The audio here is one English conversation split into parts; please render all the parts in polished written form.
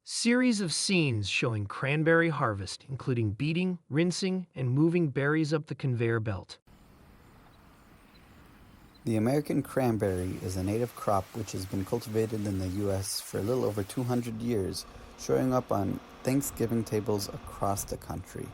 Series of scenes showing cranberry harvest, including beating, rinsing, and moving berries up the conveyor belt. The American cranberry is a native crop which has been cultivated in the U.S. for a little over 200 years, showing up on Thanksgiving tables across the country.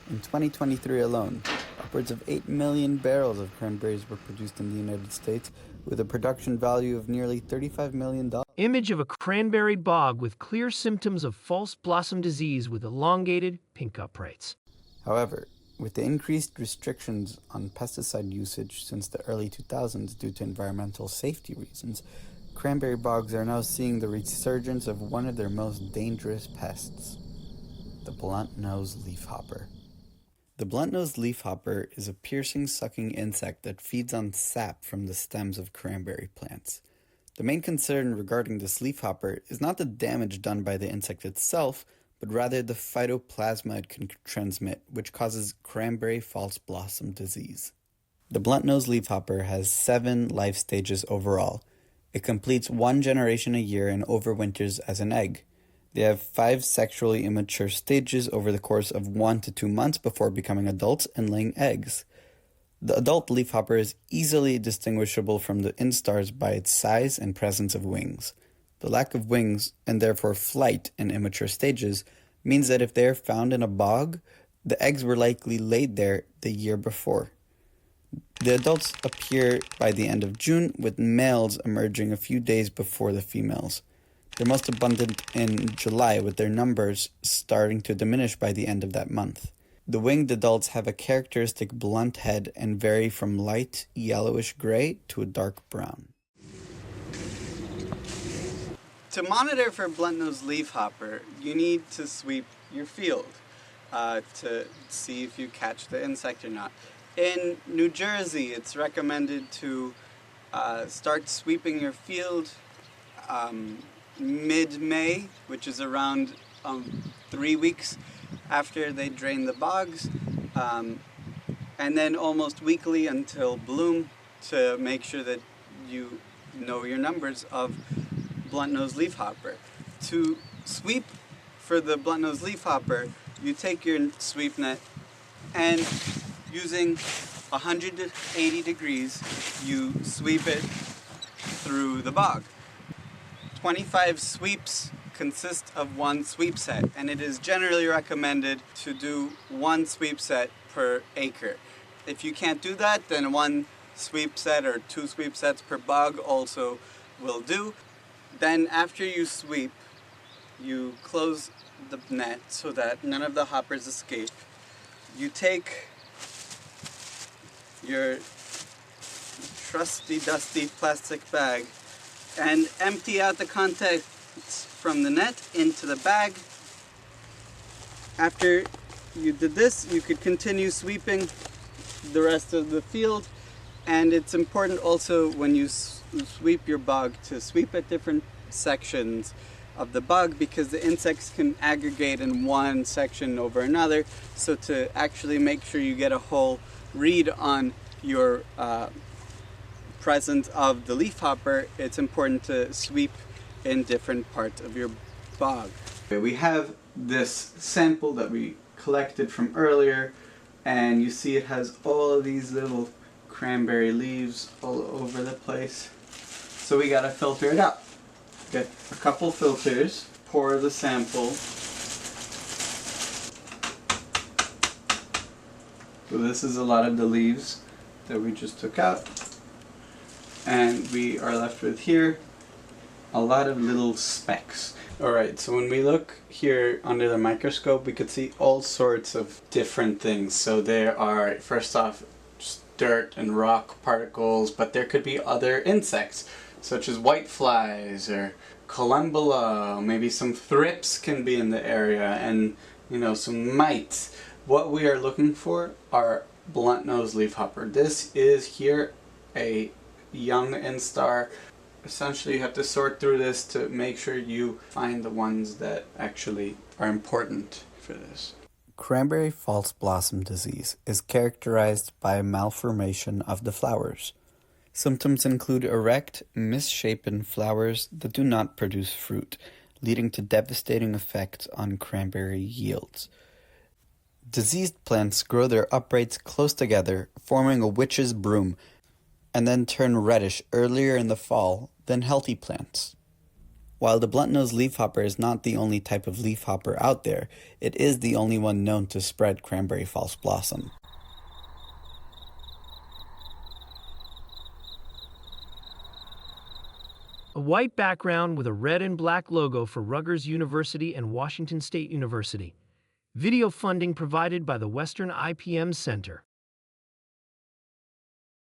In 2023 alone, upwards of 8 million barrels of cranberries were produced in the United States, with a production value of nearly $35 million. Image of a cranberry bog with clear symptoms of false blossom disease with elongated pink uprights. However, with the increased restrictions on pesticide usage since the early 2000s due to environmental safety reasons, cranberry bogs are now seeing the resurgence of one of their most dangerous pests, the blunt nose leafhopper. The blunt nose leafhopper is a piercing, sucking insect that feeds on sap from the stems of cranberry plants. The main concern regarding this leafhopper is not the damage done by the insect itself, but rather the phytoplasma it can transmit, which causes Cranberry False Blossom Disease. The blunt nose leafhopper has 7 life stages overall. It completes 1 generation a year and overwinters as an egg. They have 5 sexually immature stages over the course of 1 to 2 months before becoming adults and laying eggs. The adult leafhopper is easily distinguishable from the instars by its size and presence of wings. The lack of wings, and therefore flight in immature stages, means that if they are found in a bog, the eggs were likely laid there the year before. The adults appear by the end of June, with males emerging a few days before the females. They're most abundant in July, with their numbers starting to diminish by the end of that month. The winged adults have a characteristic blunt head and vary from light yellowish gray to a dark brown. To monitor for blunt nose leafhopper, you need to sweep your field to see if you catch the insect or not. In New Jersey, it's recommended to start sweeping your field mid-May, which is around 3 weeks after they drain the bogs, and then almost weekly until bloom to make sure that you know your numbers of blunt nose leafhopper. To sweep for the blunt nose leafhopper, you take your sweep net and using 180 degrees, you sweep it through the bog. 25 sweeps consist of 1 sweep set, and it is generally recommended to do 1 sweep set per acre. If you can't do that, then 1 sweep set or 2 sweep sets per bog also will do. Then after you sweep, you close the net so that none of the hoppers escape. You take your trusty dusty plastic bag and empty out the contents from the net into the bag. After you did this, you could continue sweeping the rest of the field, and it's important also when you sweep your bog to sweep at different sections of the bog, because the insects can aggregate in one section over another. So to actually make sure you get a whole read on your presence of the leafhopper, it's important to sweep in different parts of your bog. We have this sample that we collected from earlier, and you see it has all of these little cranberry leaves all over the place. So we gotta filter it out. Get a couple filters, pour the sample. So this is a lot of the leaves that we just took out. And we are left with here a lot of little specks. Alright, so when we look here under the microscope, we could see all sorts of different things. So there are, first off, just dirt and rock particles, but there could be other insects, such as whiteflies or columbella, maybe some thrips can be in the area, and some mites. What we are looking for are blunt nose leafhopper. This is here a young instar. Essentially you have to sort through this to make sure you find the ones that actually are important for this. Cranberry False Blossom Disease is characterized by malformation of the flowers. Symptoms include erect, misshapen flowers that do not produce fruit, leading to devastating effects on cranberry yields. Diseased plants grow their uprights close together, forming a witch's broom, and then turn reddish earlier in the fall than healthy plants. While the blunt nose leafhopper is not the only type of leafhopper out there, it is the only one known to spread cranberry false blossom. A white background with a red and black logo for Rutgers University and Washington State University. Video funding provided by the Western IPM Center.